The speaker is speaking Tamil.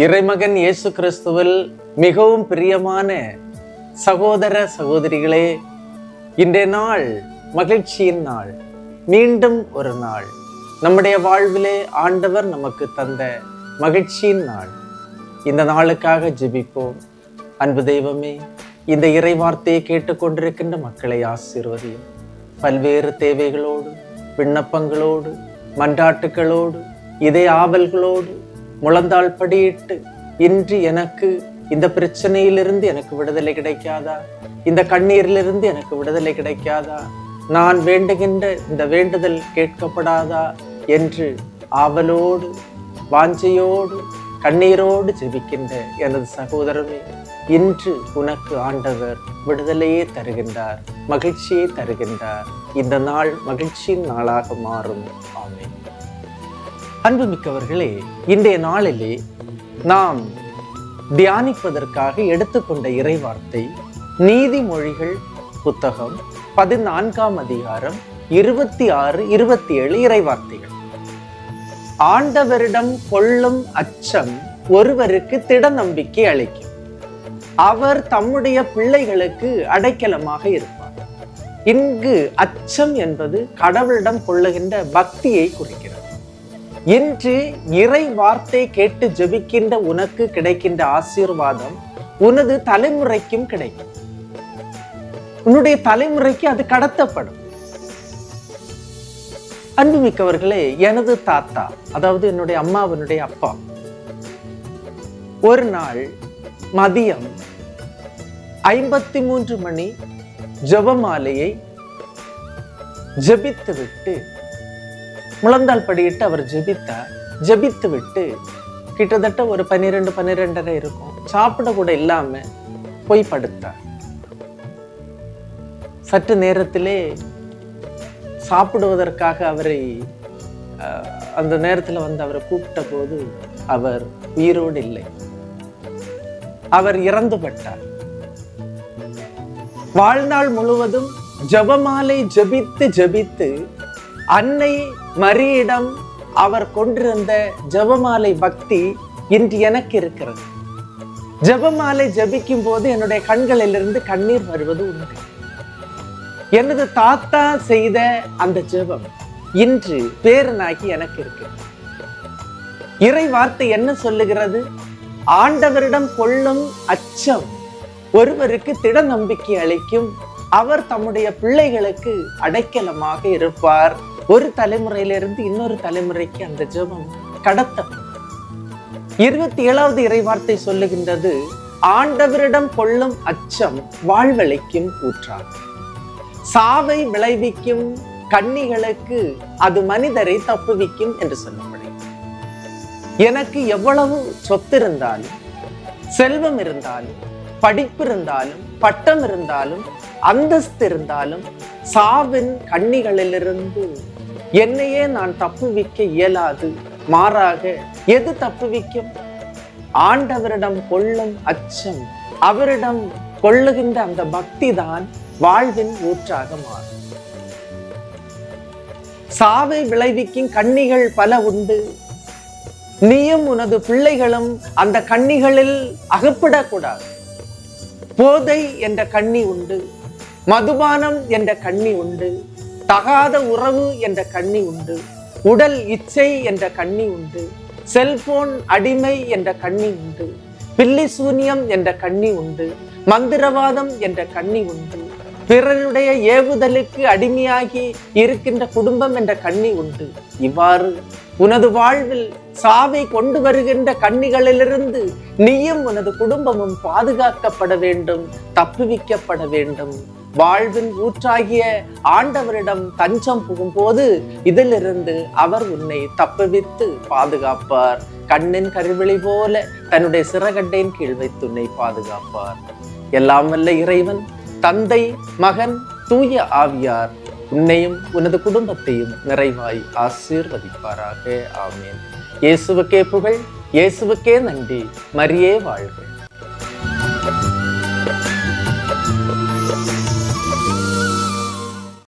இறைமகன் இயேசு கிறிஸ்துவில் மிகவும் பிரியமான சகோதர சகோதரிகளே, இன்றைய நாள் மகிழ்ச்சியின் நாள். மீண்டும் ஒரு நாள் நம்முடைய வாழ்விலே ஆண்டவர் நமக்கு தந்த மகிழ்ச்சியின் நாள். இந்த நாளுக்காக ஜெபிப்போம். அன்பு தெய்வமே, இந்த இறை வார்த்தையை கேட்டுக்கொண்டிருக்கின்ற மக்களை ஆசீர்வதியும். பல்வேறு தேவைகளோடு, விண்ணப்பங்களோடு, மன்றாட்டுகளோடு, இதே ஆவல்களோடு முழந்தாள் படியிட்டு, இன்று எனக்கு இந்த பிரச்சனையிலிருந்து எனக்கு விடுதலை கிடைக்காதா, இந்த கண்ணீரிலிருந்து எனக்கு விடுதலை கிடைக்காதா, நான் வேண்டுகின்ற இந்த வேண்டுதல் கேட்கப்படாதா என்று ஆவலோடு, வாஞ்சையோடு, கண்ணீரோடு ஜெபிக்கின்ற எனது சகோதரமே, இன்று உனக்கு ஆண்டவர் விடுதலையே தருகின்றார், மகிழ்ச்சியை தருகின்றார். இந்த நாள் மகிழ்ச்சியின் நாளாக மாறும். ஆமென். அன்புமிக்கவர்களே, இன்றைய நாளிலே நாம் தியானிப்பதற்காக எடுத்துக்கொண்ட இறைவார்த்தை நீதிமொழிகள் புத்தகம் 14ஆம் அதிகாரம் 26, 27 இறைவார்த்தைகள். ஆண்டவரிடம் கொள்ளும் அச்சம் ஒருவருக்கு திட நம்பிக்கை அளிக்கும். அவர் தம்முடைய பிள்ளைகளுக்கு அடைக்கலமாக இருப்பார். இங்கு அச்சம் என்பது கடவுளிடம் கொள்ளுகின்ற பக்தியை குறிக்கிறது. இன்று இறை வார்த்தை கேட்டு ஜெபிக்கின்ற உனக்கு கிடைக்கின்ற ஆசீர்வாதம் உனது தலைமுறைக்கும் கிடைக்கும். உன்னுடைய தலைமுறைக்கு அது கடத்தப்படும். அன்புமிக்கவர்களே, எனது தாத்தா, அதாவது என்னுடைய அம்மாவனுடைய அப்பா, ஒரு நாள் மதியம் 53 மணி ஜெபமாலையை ஜெபித்து விட்டு, முழந்தாள் படியிட்டு அவர் ஜெபித்து விட்டு கிட்டத்தட்ட ஒரு 12-12:30 இருக்கும். சாப்பிட கூட இல்லாம போய் படுத்தார். சற்று நேரத்திலே சாப்பிடுவதற்காக அவரை அந்த நேரத்தில் வந்து அவரை கூப்பிட்ட போது அவர் உயிரோடு இல்லை. அவர் இறந்து விட்டார். வாழ்நாள் முழுவதும் ஜெபமாலை ஜெபித்து அன்னை மரியிடம் அவர் கொண்டிருந்த ஜெபமாலை பக்தி இன்று எனக்கு இருக்கிறது. ஜெபமாலை ஜெபிக்கும் போது என்னுடைய கண்களிலிருந்து கண்ணீர் வருவது உண்டு. எனது தாத்தா செய்த அந்த ஜெபம் இன்று பேரனாகி எனக்கு இருக்கிறது. இறை வார்த்தை என்ன சொல்லுகிறது? ஆண்டவரிடம் கொள்ளும் அச்சம் ஒருவருக்கு திட நம்பிக்கை அளிக்கும். அவர் தம்முடைய பிள்ளைகளுக்கு அடைக்கலமாக இருப்பார். ஒரு தலைமுறையிலிருந்து இன்னொரு தலைமுறைக்கு அந்த ஜெபம் கடத்தப்படும். 27வது இறைவார்த்தை சொல்லுகின்றது, ஆண்டவரிடம் கொள்ளும் அச்சம் வாழ்வளிக்கும் ஊற்றாகும். சாவை விளைவிக்கும் கன்னிகளுக்கு அது மனிதரை தப்புவிக்கும் என்று சொல்லப்படுகிறது. எனக்கு எவ்வளவு சொத்து இருந்தாலும், செல்வம் இருந்தாலும், படிப்பு இருந்தாலும், பட்டம் இருந்தாலும், அந்தஸ்து இருந்தாலும், சாவின் கன்னிகளிலிருந்து என்னையே நான் தப்புவிக்க இயலாது. மாறாக எது தப்புவிக்கும்? ஆண்டவரிடம் கொள்ளும் அச்சம், அவரிடம் கொள்ளுகின்ற அந்த பக்தி தான் வாழ்வின் ஊற்றாக மாறும். சாவை விளைவிக்கும் கன்னிகள் பல உண்டு. நீயும் உனது பிள்ளைகளும் அந்த கன்னிகளில் அகப்படக்கூடாது. போதை என்ற கண்ணி உண்டு, மதுபானம் என்ற கண்ணி உண்டு, தகாத உறவு என்ற கண்ணி உண்டு, உடல் இச்சை என்ற கண்ணி உண்டு, செல்போன் அடிமை என்ற கண்ணி உண்டு, பில்லி சூனியம் என்ற கண்ணி உண்டு, மந்திரவாதம் என்ற கண்ணி உண்டு, பிறருடைய ஏவுதலுக்கு அடிமையாகி இருக்கின்ற குடும்பம் என்ற கண்ணி உண்டு. இவ்வாறு உனது வாழ்வில் சாவை கொண்டு வருகின்ற கன்னிகளிலிருந்து நீயும் உனது குடும்பமும் பாதுகாக்கப்பட வேண்டும், தப்புவிக்கப்பட வேண்டும். வாழ்வின் ஊற்றாகிய ஆண்டவரிடம் தஞ்சம் புகும்போது இதிலிருந்து அவர் உன்னை தப்புவித்து பாதுகாப்பார். கண்ணின் கருவிழி போல தன்னுடைய சிறகட்டையின் கீழ் வைத்து உன்னை பாதுகாப்பார். எல்லாம் வல்ல இறைவன், தந்தை, மகன், தூய ஆவியார் உன்னையும் உனது குடும்பத்தையும் நிறைவாய் ஆசீர்வதிப்பாராக. ஆமென். இயேசுவுக்கே புகழ், இயேசுவுக்கே நன்றி. மரியே வாழ்க.